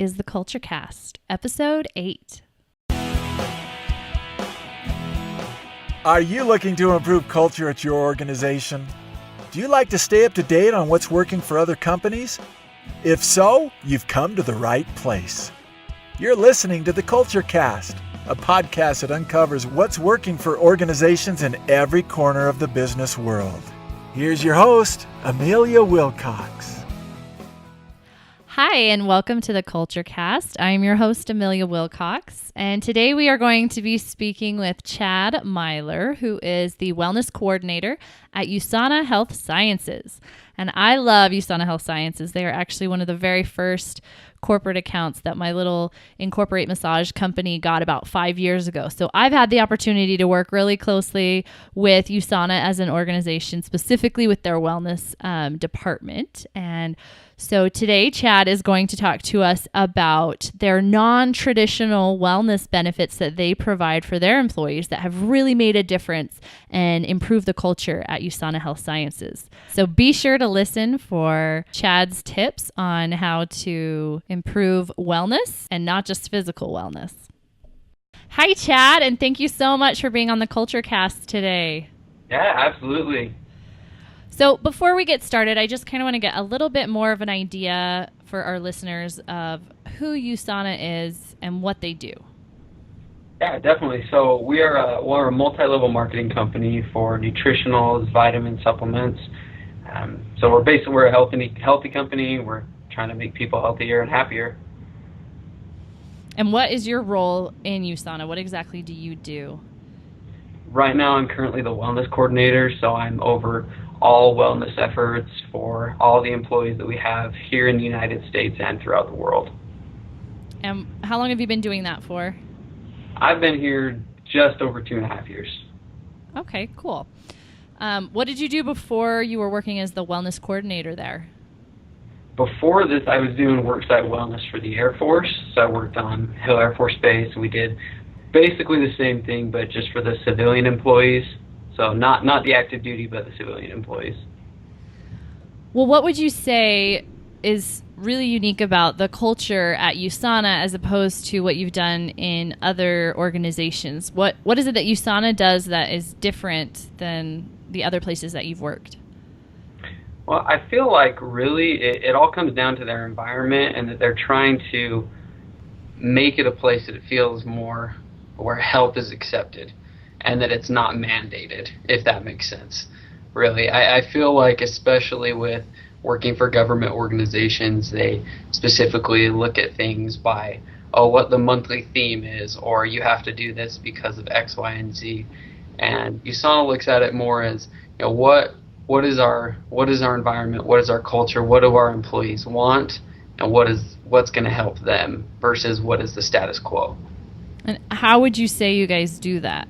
is the Culture Cast, Episode 8. Are you looking to improve culture at your organization? Do you like to stay up to date on what's working for other companies? If so, you've come to the right place. You're listening to the Culture Cast, a podcast that uncovers what's working for organizations in every corner of the business world. Here's your host, Amelia Wilcox. Hi, and welcome to the Culture Cast. I'm your host, Amelia Wilcox, and today we are going to be speaking with Chad Myler, who is the Wellness Coordinator at USANA Health Sciences. And I love USANA Health Sciences. They are actually one of the very first corporate accounts that my little Incorporate Massage company got about 5 years ago. So I've had the opportunity to work really closely with USANA as an organization, specifically with their wellness department. And so today, Chad is going to talk to us about their non-traditional wellness benefits that they provide for their employees that have really made a difference and improved the culture at USANA Health Sciences. So be sure to listen for Chad's tips on how to improve wellness and not just physical wellness. Hi, Chad, and thank you so much for being on the Culture Cast today. Yeah, absolutely. So before we get started, I just kind of want to get a little bit more of an idea for our listeners of who USANA is and what they do. Yeah, definitely. So we're a multi-level marketing company for nutritionals, vitamin supplements. So we're a healthy company. We're trying to make people healthier and happier. And what is your role in USANA? What exactly do you do? Right now, I'm currently the wellness coordinator, so I'm over all wellness efforts for all the employees that we have here in the United States and throughout the world. And how long have you been doing that for? I've been here just over 2.5 years. Okay, cool. What did you do before you were working as the wellness coordinator there? Before this, I was doing worksite wellness for the Air Force. So I worked on Hill Air Force Base. We did basically the same thing, but just for the civilian employees. So not the active duty, but the civilian employees. Well, what would you say is really unique about the culture at USANA as opposed to what you've done in other organizations? What is it that USANA does that is different than the other places that you've worked? Well, I feel like really it all comes down to their environment and that they're trying to make it a place that it feels more where health is accepted and that it's not mandated, if that makes sense. Really, I feel like especially with working for government organizations, they specifically look at things by, what the monthly theme is, or you have to do this because of X, Y, and Z. And USANA looks at it more as, what is our environment, what is our culture, what do our employees want, and what's going to help them versus what is the status quo. And how would you say you guys do that?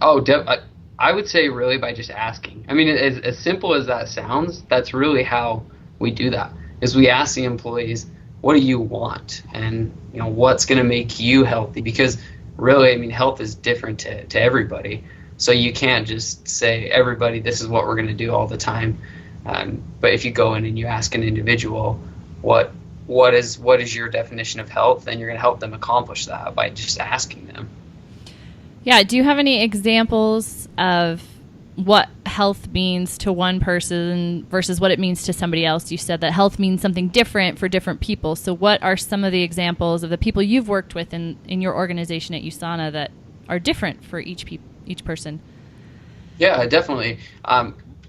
I would say really by just asking. I mean, as simple as that sounds, that's really how we do that, is we ask the employees, what do you want? And, what's going to make you healthy? Because really, I mean, health is different to everybody. So you can't just say, everybody, this is what we're going to do all the time. But if you go in and you ask an individual, what is your definition of health, then you're going to help them accomplish that by just asking them. Yeah. Do you have any examples of what health means to one person versus what it means to somebody else? You said that health means something different for different people. So what are some of the examples of the people you've worked with in your organization at USANA that are different for each person? Yeah, definitely.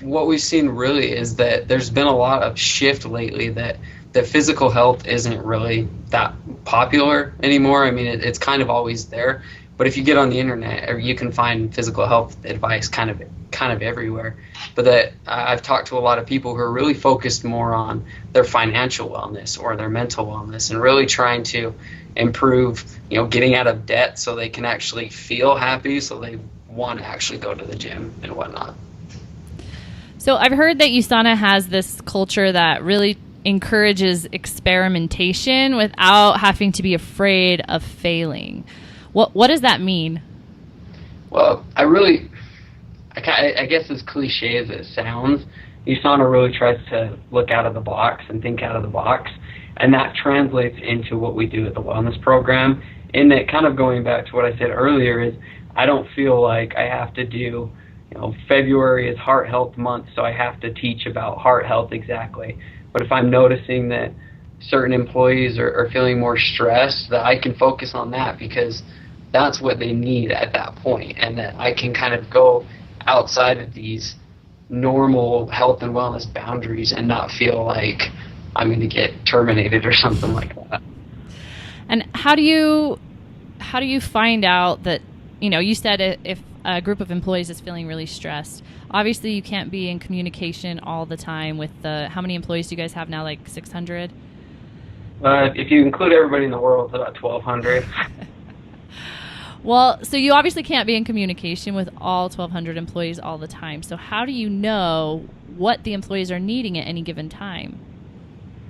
What we've seen really is that there's been a lot of shift lately that physical health isn't really that popular anymore. I mean, it's kind of always there. But if you get on the internet, you can find physical health advice kind of everywhere. But that I've talked to a lot of people who are really focused more on their financial wellness or their mental wellness and really trying to improve, getting out of debt so they can actually feel happy, so they want to actually go to the gym and whatnot. So I've heard that USANA has this culture that really encourages experimentation without having to be afraid of failing. What does that mean? Well, I guess as cliche as it sounds, USANA really tries to look out of the box and think out of the box. And that translates into what we do at the wellness program. And that, kind of going back to what I said earlier, is I don't feel like I have to do, February is heart health month, so I have to teach about heart health exactly. But if I'm noticing that certain employees are feeling more stressed, that I can focus on that, because that's what they need at that point, and that I can kind of go outside of these normal health and wellness boundaries and not feel like I'm going to get terminated or something like that. And how do you find out that, you said if a group of employees is feeling really stressed, obviously you can't be in communication all the time with how many employees do you guys have now, like 600? If you include everybody in the world, it's about 1,200. Well, so you obviously can't be in communication with all 1,200 employees all the time. So how do you know what the employees are needing at any given time?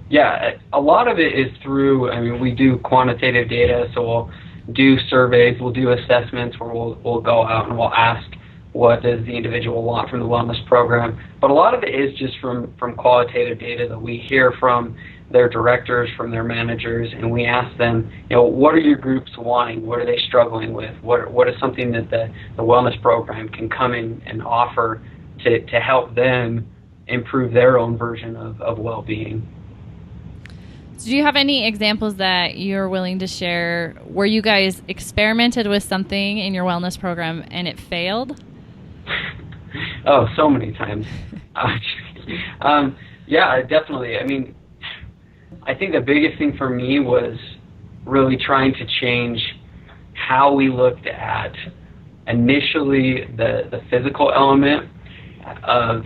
Yeah, a lot of it is through, we do quantitative data, so we'll do surveys, we'll do assessments where we'll go out and we'll ask what does the individual want from the wellness program. But a lot of it is just from qualitative data that we hear from their directors, from their managers, and we ask them, what are your groups wanting? What are they struggling with? What is something that the wellness program can come in and offer to help them improve their own version of well-being? So do you have any examples that you're willing to share where you guys experimented with something in your wellness program and it failed? Oh, so many times. Yeah, definitely. I think the biggest thing for me was really trying to change how we looked at initially the physical element of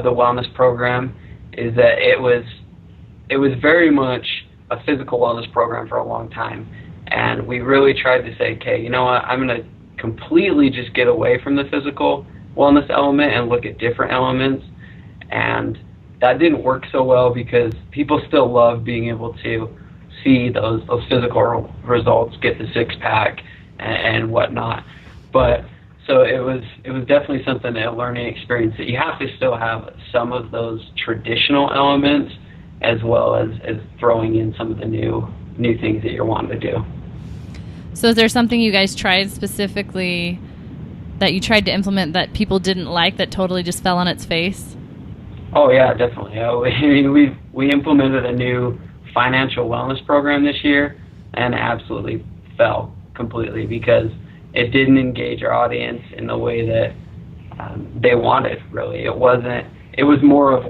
the wellness program. Is that it was very much a physical wellness program for a long time, and we really tried to say, okay, you know what, I'm going to completely just get away from the physical wellness element and look at different elements. And that didn't work so well because people still love being able to see those physical results, get the six-pack and whatnot. But so it was definitely something, a learning experience, that you have to still have some of those traditional elements as well as throwing in some of the new things that you're wanting to do. So is there something you guys tried specifically that you tried to implement that people didn't like, that totally just fell on its face? Oh yeah, definitely. We implemented a new financial wellness program this year, and it absolutely fell completely because it didn't engage our audience in the way that they wanted. Really, it was more of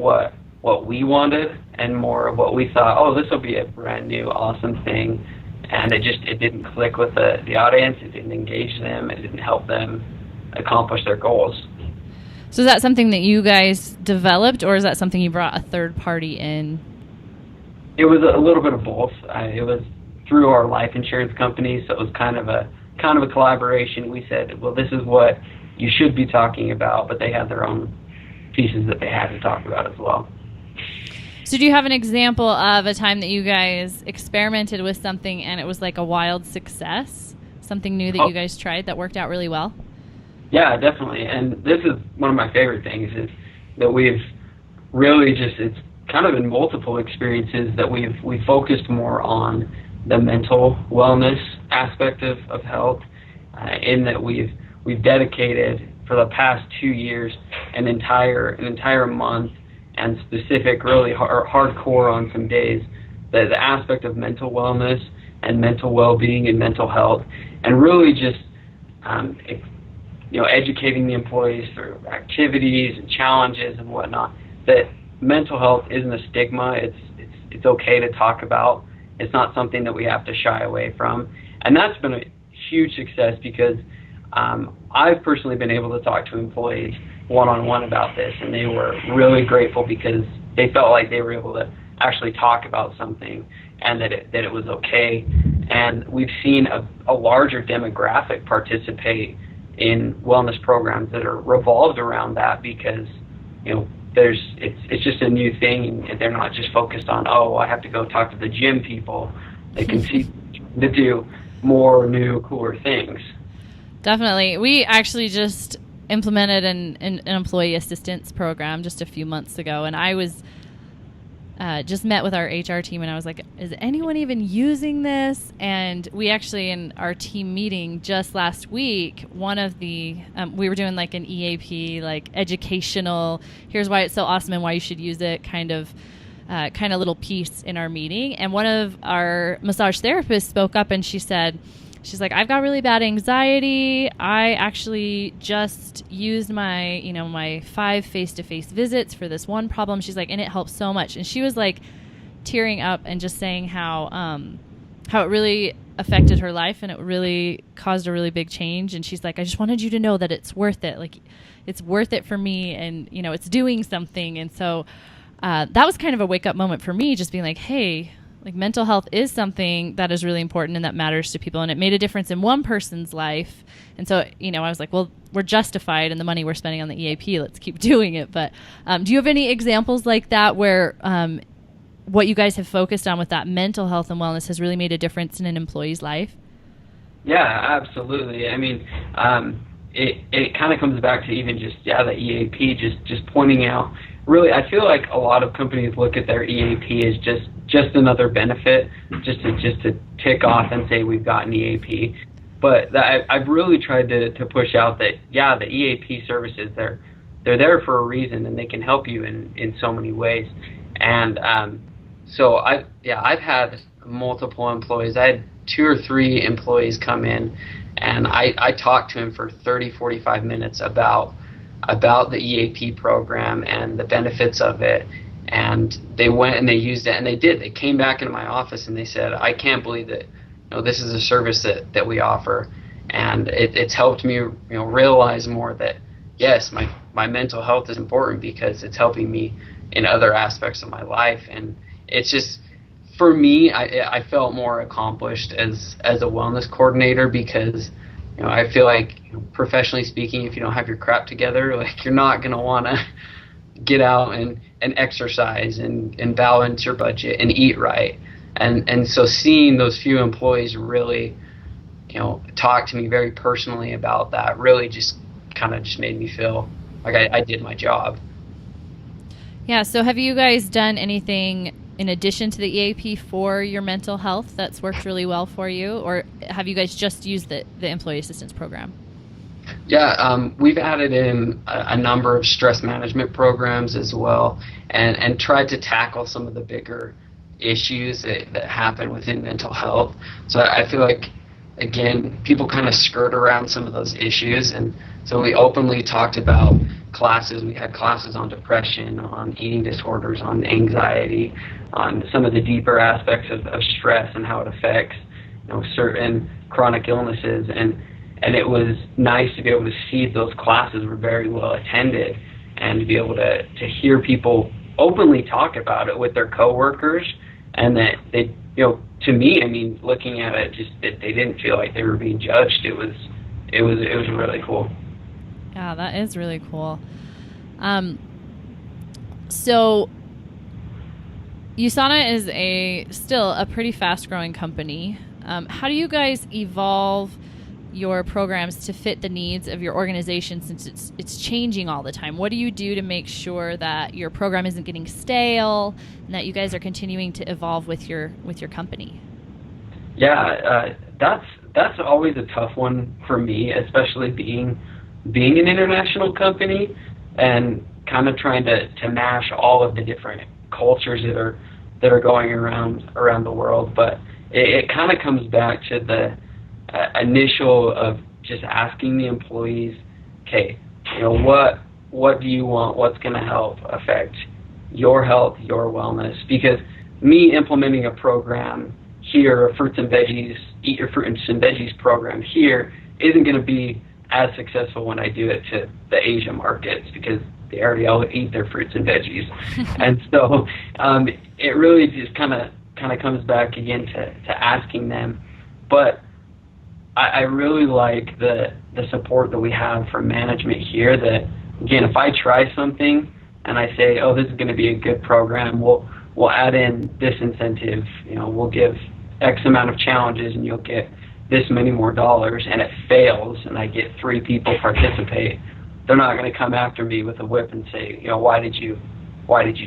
what we wanted and more of what we thought. Oh, this will be a brand new awesome thing, and it didn't click with the audience. It didn't engage them. It didn't help them accomplish their goals. So is that something that you guys developed, or is that something you brought a third party in? It was a little bit of both. It was through our life insurance company, so it was kind of a collaboration. We said, well, this is what you should be talking about, but they had their own pieces that they had to talk about as well. So do you have an example of a time that you guys experimented with something and it was like a wild success? Something new that you guys tried that worked out really well? Yeah, definitely. And this is one of my favorite things, is that we've really it's kind of in multiple experiences that we focused more on the mental wellness aspect of health, in that we've dedicated for the past 2 years an entire month, and specific, really hardcore on some days, the aspect of mental wellness and mental well-being and mental health, and really just educating the employees through activities and challenges and whatnot, that mental health isn't a stigma. It's okay to talk about. It's not something that we have to shy away from. And that's been a huge success because I've personally been able to talk to employees one-on-one about this, and they were really grateful because they felt like they were able to actually talk about something and that it was okay. And we've seen a larger demographic participate in wellness programs that are revolved around that, because it's just a new thing, and they're not just focused on, I have to go talk to the gym people. They can see to do more new, cooler things. Definitely. We actually just implemented an employee assistance program just a few months ago, and I was just met with our HR team, and I was like, is anyone even using this? And we actually, in our team meeting just last week, one of the, we were doing like an EAP, like educational, here's why it's so awesome and why you should use it kind of little piece in our meeting. And one of our massage therapists spoke up, and she's like, I've got really bad anxiety. I actually just used my 5 face-to-face visits for this one problem. She's like, and it helps so much. And she was like tearing up and just saying how it really affected her life, and it really caused a really big change. And she's like, I just wanted you to know that it's worth it. Like, it's worth it for me, and it's doing something. And so that was kind of a wake-up moment for me, just being like, hey, like, mental health is something that is really important and that matters to people, and it made a difference in one person's life. And so, I was like, well, we're justified in the money we're spending on the EAP. Let's keep doing it. But do you have any examples like that where what you guys have focused on with that mental health and wellness has really made a difference in an employee's life? Yeah, absolutely. I mean, it kind of comes back to even just, the EAP, just pointing out. Really, I feel like a lot of companies look at their EAP as just another benefit, just to tick off and say we've got an EAP. But I've really tried to push out that, the EAP services, they're there for a reason, and they can help you in so many ways. And so I've had multiple employees. I had 2 or 3 employees come in, and I talked to them for 30, 45 minutes about the EAP program and the benefits of it. And they went and they used it, and they came back into my office and they said, I can't believe that this is a service that we offer, and it's helped me realize more that yes, my mental health is important because it's helping me in other aspects of my life. And it's just, for me, I felt more accomplished as a wellness coordinator, because I feel like, professionally speaking, if you don't have your crap together, like, you're not going to want to get out and exercise and balance your budget and eat right. And so seeing those few employees really, talk to me very personally about that really just made me feel like I did my job. Yeah. So have you guys done anything in addition to the EAP for your mental health that's worked really well for you, or have you guys just used the employee assistance program? Yeah, we've added in a number of stress management programs as well, and tried to tackle some of the bigger issues that happen within mental health. So I feel like, again, people kind of skirt around some of those issues, and so we openly talked about classes. We had classes on depression, on eating disorders, on anxiety, on some of the deeper aspects of stress and how it affects certain chronic illnesses. And it was nice to be able to see those classes were very well attended, and to be able to hear people openly talk about it with their coworkers, and that they, to me, I mean, looking at it, just that they didn't feel like they were being judged. It was really cool. Yeah, that is really cool. So USANA is still a pretty fast-growing company. How do you guys evolve your programs to fit the needs of your organization, since it's changing all the time? What do you do to make sure that your program isn't getting stale and that you guys are continuing to evolve with your company? Yeah, that's always a tough one for me, especially being an international company and kind of trying to mash all of the different cultures that are going around the world. But it kind of comes back to the initial of just asking the employees, okay, what do you want? What's going to help affect your health, your wellness? Because me implementing a program here, a fruits and veggies, eat your fruits and veggies program here, isn't going to be as successful when I do it to the Asia markets, because they already all eat their fruits and veggies. And so it really just kind of comes back again to asking them. But I really like the support that we have from management here, that, again, if I try something and I say, oh, this is going to be a good program, we'll add in this incentive, we'll give X amount of challenges and you'll get this many more dollars, and it fails and I get 3 people participate, they're not going to come after me with a whip and say, why did you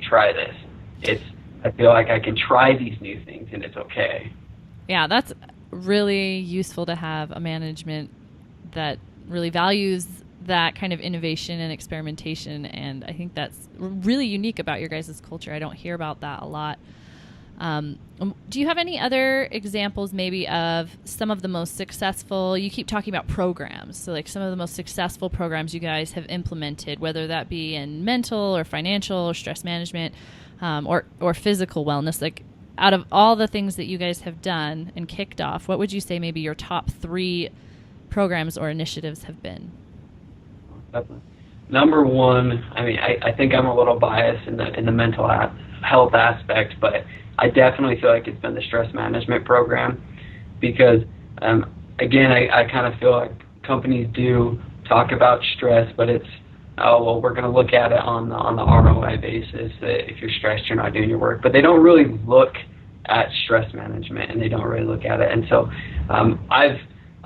try this? I feel like I can try these new things and it's okay. Yeah, that's really useful to have a management that really values that kind of innovation and experimentation. And I think that's really unique about your guys' culture. I don't hear about that a lot. Do you have any other examples maybe of some of the most successful, you keep talking about programs, so like some of the most successful programs you guys have implemented, whether that be in mental or financial or stress management, or physical wellness, like out of all the things that you guys have done and kicked off, what would you say maybe your top 3 programs or initiatives have been? Number one, I mean, I think I'm a little biased in the mental health aspect, but I definitely feel like it's been the stress management program because, again, I kind of feel like companies do talk about stress, but it's, oh, well, we're going to look at it on the ROI basis. That if you're stressed, you're not doing your work. But they don't really look at stress management, and they don't really look at it. And so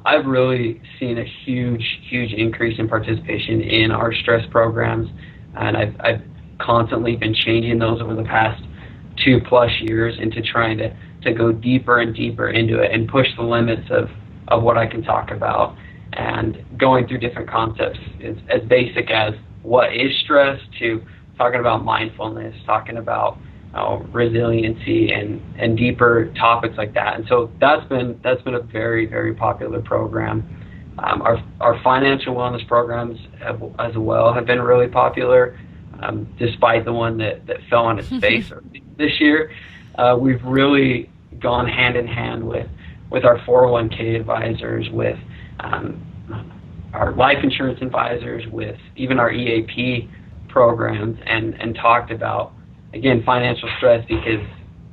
I've really seen a huge increase in participation in our stress programs, and I've constantly been changing those over the past 2+ years into trying to go deeper and deeper into it and push the limits of what I can talk about, and going through different concepts as basic as what is stress to talking about mindfulness, talking about resiliency and deeper topics like that. And so that's been a very popular program. Our financial wellness programs as well have been really popular, despite the one that fell on its face this year. We've really gone hand in hand with our 401k advisors, with our life insurance advisors, with even our EAP programs, and talked about, again, financial stress, because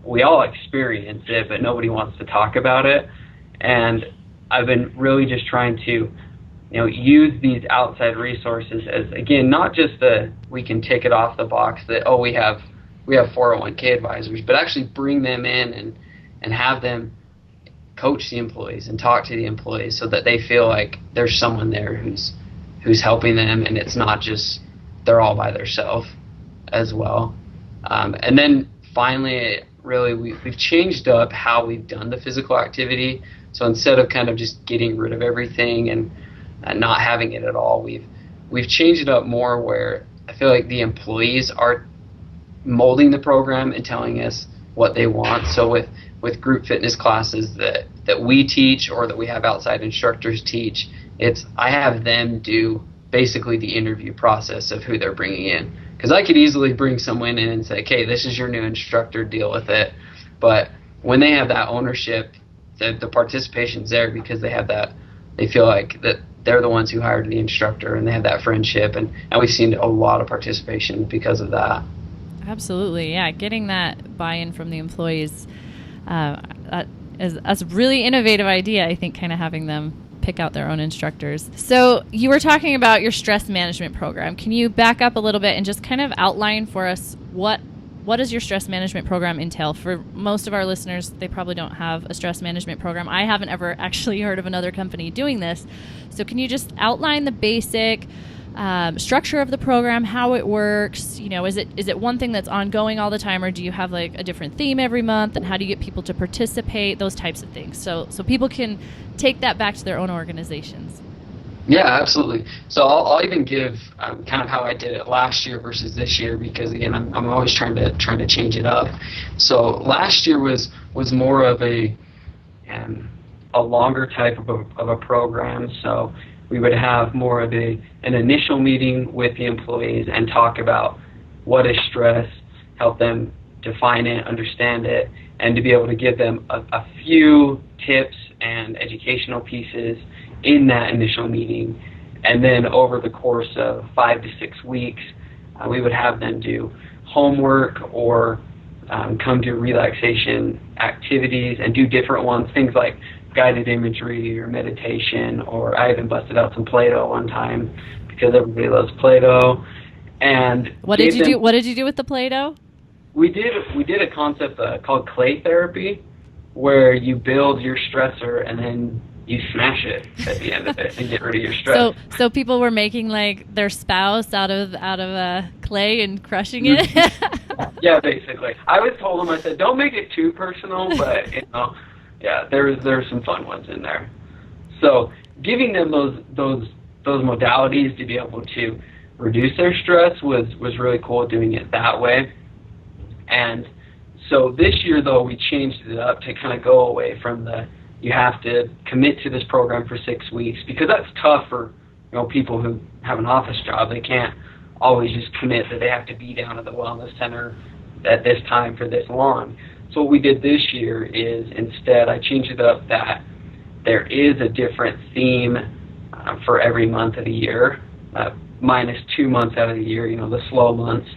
we all experience it, but nobody wants to talk about it. And I've been really just trying to, use these outside resources as, again, not just we can tick it off the box that, oh, we have 401k advisors, but actually bring them in and have them coach the employees and talk to the employees so that they feel like there's someone there who's helping them, and it's not just they're all by themselves as well. And then finally, really, we've changed up how we've done the physical activity. So instead of kind of just getting rid of everything and not having it at all, we've changed it up more where I feel like the employees are molding the program and telling us what they want. So with group fitness classes that we teach or that we have outside instructors teach, I have them do basically the interview process of who they're bringing in. Because I could easily bring someone in and say, okay, this is your new instructor, deal with it. But when they have that ownership, the participation's there because they feel like that they're the ones who hired the instructor, and they have that friendship, and we've seen a lot of participation because of that. Absolutely, yeah. Getting that buy-in from the employees, that's a really innovative idea, I think, kind of having them pick out their own instructors. So you were talking about your stress management program. Can you back up a little bit and just kind of outline for us what does your stress management program entail? For most of our listeners, they probably don't have a stress management program. I haven't ever actually heard of another company doing this. So can you just outline the basic structure of the program, how it works? Is it one thing that's ongoing all the time, or do you have like a different theme every month? And how do you get people to participate? Those types of things. So people can take that back to their own organizations. Yeah, absolutely. So I'll even give kind of how I did it last year versus this year, because again, I'm always trying to change it up. So last year was more of a longer type of a program. So we would have more of an initial meeting with the employees and talk about what is stress, help them define it, understand it, and to be able to give them a few tips and educational pieces in that initial meeting. And then over the course of 5 to 6 weeks, we would have them do homework or come to relaxation activities and do different ones, things like guided imagery or meditation, or I even busted out some Play-Doh one time because everybody loves Play-Doh. And what did you do? What did you do with the Play-Doh? We did a concept called clay therapy, where you build your stressor and then you smash it at the end of it and get rid of your stress. So people were making like their spouse out of clay and crushing it. Yeah, basically. I was told them, I said, don't make it too personal, but, yeah, there's some fun ones in there. So giving them those modalities to be able to reduce their stress was really cool, doing it that way. And so this year, though, we changed it up to kind of go away from you have to commit to this program for 6 weeks, because that's tough for people who have an office job. They can't always just commit that they have to be down at the wellness center at this time for this long. So what we did this year is, instead, I changed it up that there is a different theme for every month of the year, minus 2 months out of the year, the slow months,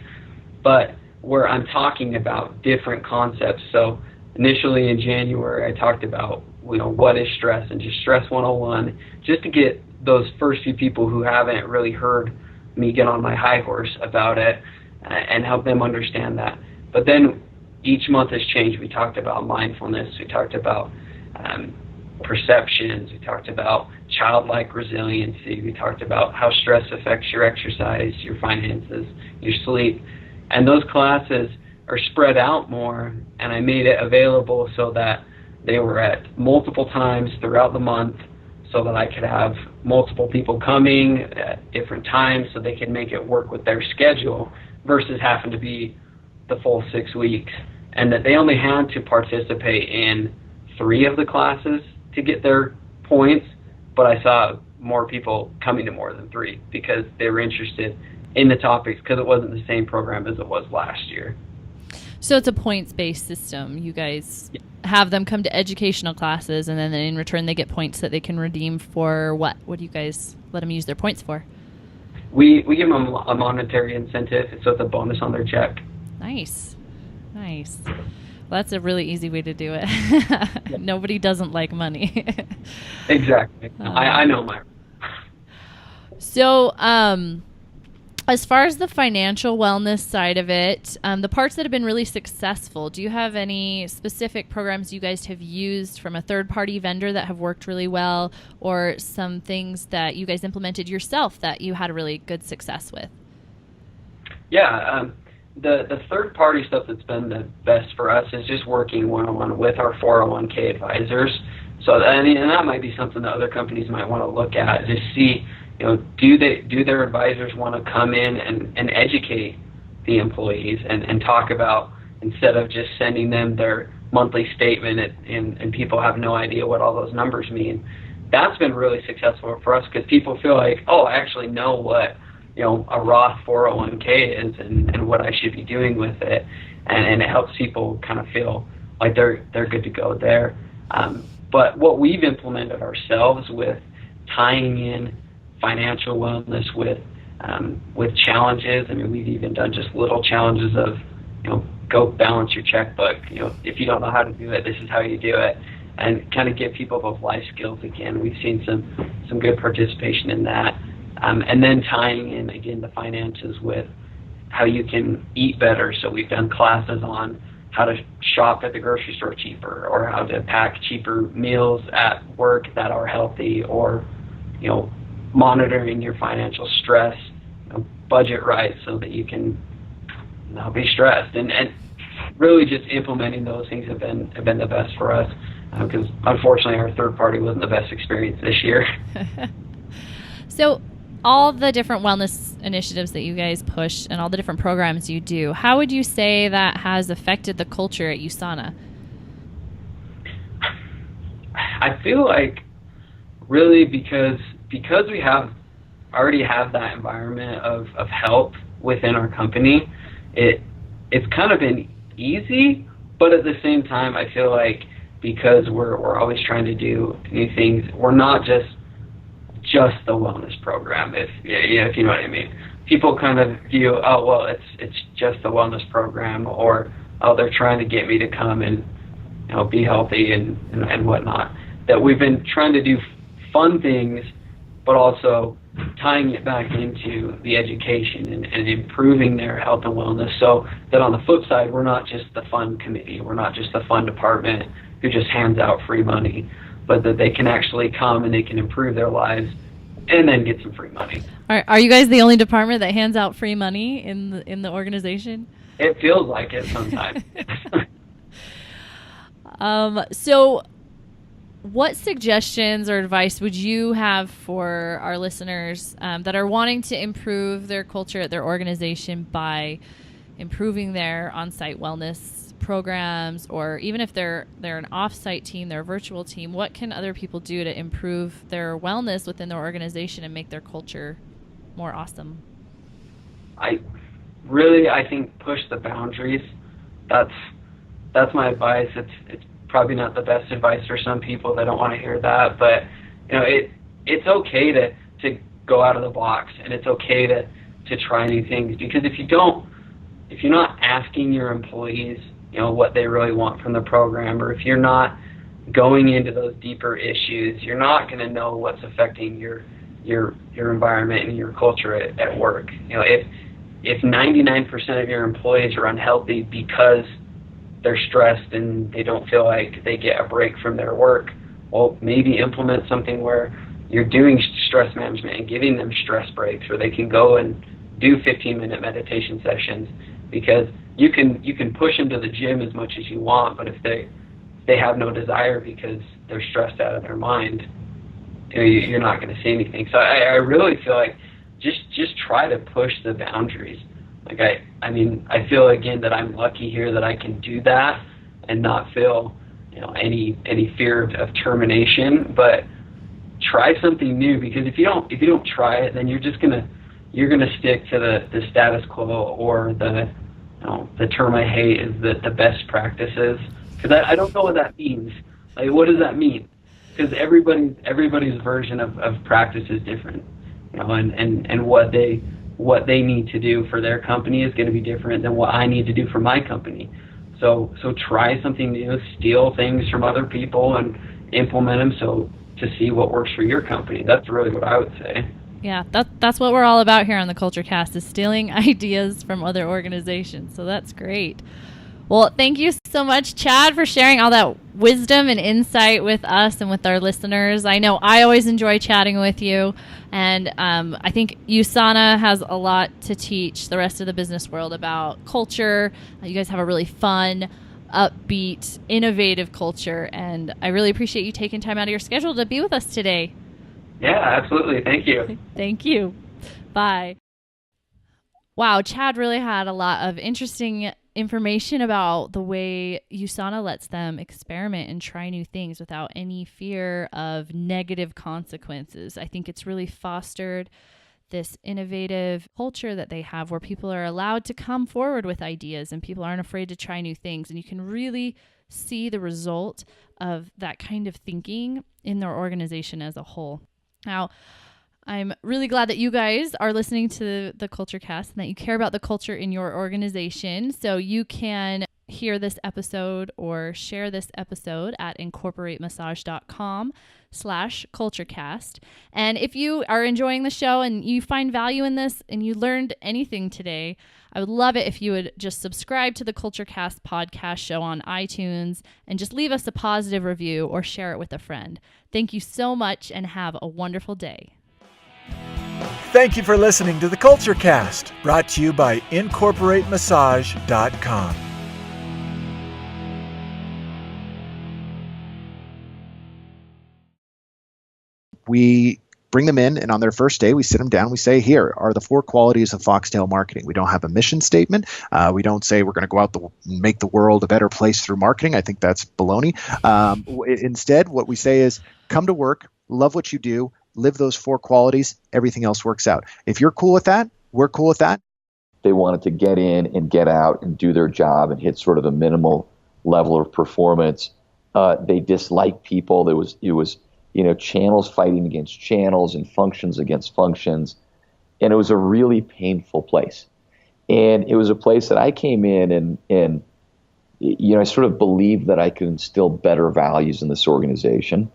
but where I'm talking about different concepts. So initially in January, I talked about what is stress, and just stress 101, just to get those first few people who haven't really heard me get on my high horse about it and help them understand that. But then each month has changed. We talked about mindfulness, we talked about perceptions, we talked about childlike resiliency, we talked about how stress affects your exercise, your finances, your sleep. And those classes are spread out more, and I made it available so that they were at multiple times throughout the month, so that I could have multiple people coming at different times so they could make it work with their schedule, versus having to be the full 6 weeks. And that they only had to participate in 3 of the classes to get their points, but I saw more people coming to more than 3 because they were interested in the topics, because it wasn't the same program as it was last year. So it's a points-based system. You guys have them come to educational classes, and then in return they get points that they can redeem for what? What do you guys let them use their points for? We give them a monetary incentive, so it's a bonus on their check. Nice. Well, that's a really easy way to do it. Nobody doesn't like money. Exactly. I know my. So, as far as the financial wellness side of it, the parts that have been really successful, do you have any specific programs you guys have used from a third-party vendor that have worked really well, or some things that you guys implemented yourself that you had a really good success with? Yeah, the third-party stuff that's been the best for us is just working one-on-one with our 401k advisors. So, and that might be something that other companies might want to look at, just see, do their advisors want to come in and educate the employees and talk about, instead of just sending them their monthly statement and people have no idea what all those numbers mean. That's been really successful for us, because people feel like, oh, I actually know what a Roth 401k is and what I should be doing with it, and it helps people kind of feel like they're good to go there. But what we've implemented ourselves with tying in financial wellness with challenges. I mean, we've even done just little challenges of, go balance your checkbook. If you don't know how to do it, this is how you do it, and kind of give people those life skills again. We've seen some good participation in that, and then tying in again the finances with how you can eat better. So we've done classes on how to shop at the grocery store cheaper, or how to pack cheaper meals at work that are healthy, or monitoring your financial stress, budget right so that you can not be stressed, and really just implementing those things have been the best for us, because unfortunately our third party wasn't the best experience this year. So all the different wellness initiatives that you guys push and all the different programs you do, how would you say that has affected the culture at USANA? I feel like really because we already have that environment of help within our company, it's kind of been easy, but at the same time I feel like because we're always trying to do new things, we're not just the wellness program, if you know what I mean. People kind of view, oh well, it's just the wellness program, or oh, they're trying to get me to come and be healthy and whatnot. That we've been trying to do fun things, but also tying it back into the education and improving their health and wellness, so that on the flip side, we're not just the fun committee, we're not just the fun department who just hands out free money, but that they can actually come and they can improve their lives and then get some free money. Are you guys the only department that hands out free money in the organization? It feels like it sometimes. So what suggestions or advice would you have for our listeners that are wanting to improve their culture at their organization by improving their on-site wellness programs, or even if they're an off-site team, they're a virtual team, what can other people do to improve their wellness within their organization and make their culture more awesome? I think push the boundaries. That's my advice. It's probably not the best advice for some people. They don't want to hear that, but it's okay to go out of the box, and it's okay to try new things, because if you're not asking your employees what they really want from the program, or if you're not going into those deeper issues, you're not going to know what's affecting your environment and your culture at work. If 99% of your employees are unhealthy because they're stressed and they don't feel like they get a break from their work, well, maybe implement something where you're doing stress management and giving them stress breaks where they can go and do 15-minute meditation sessions, because you can push them to the gym as much as you want, but if they have no desire because they're stressed out of their mind, you're not going to see anything. So I really feel like just try to push the boundaries. Like I feel again that I'm lucky here that I can do that and not feel any fear of termination. But try something new, because if you don't try it, then you're gonna stick to the status quo, or the term I hate is the best practices, because I don't know what that means. Like, what does that mean? Because everybody's version of practice is different, and what they need to do for their company is going to be different than what I need to do for my company. So try something new, steal things from other people and implement them to see what works for your company. That's really what I would say. Yeah, that's what we're all about here on the Culture Cast, is stealing ideas from other organizations. So that's great. Well, thank you so much, Chad, for sharing all that wisdom and insight with us and with our listeners. I know I always enjoy chatting with you, and I think USANA has a lot to teach the rest of the business world about culture. You guys have a really fun, upbeat, innovative culture, and I really appreciate you taking time out of your schedule to be with us today. Yeah, absolutely. Thank you. Thank you. Bye. Wow, Chad really had a lot of interesting information about the way USANA lets them experiment and try new things without any fear of negative consequences. I think it's really fostered this innovative culture that they have, where people are allowed to come forward with ideas and people aren't afraid to try new things. And you can really see the result of that kind of thinking in their organization as a whole. Now, I'm really glad that you guys are listening to the Culture Cast and that you care about the culture in your organization. So you can hear this episode or share this episode at incorporatemassage.com/culturecast. And if you are enjoying the show and you find value in this and you learned anything today, I would love it if you would just subscribe to the Culture Cast podcast show on iTunes and just leave us a positive review or share it with a friend. Thank you so much and have a wonderful day. Thank you for listening to the Culture Cast, brought to you by incorporatemassage.com. We bring them in, and on their first day, we sit them down. We say, here are the 4 qualities of Foxtail marketing. We don't have a mission statement. We don't say we're going to go out and make the world a better place through marketing. I think that's baloney. Instead, what we say is, come to work, love what you do, live those 4 qualities, everything else works out. If you're cool with that, we're cool with that. They wanted to get in and get out and do their job and hit sort of a minimal level of performance. They disliked people. It was channels fighting against channels and functions against functions. And it was a really painful place. And it was a place that I came in and I sort of believed that I could instill better values in this organization.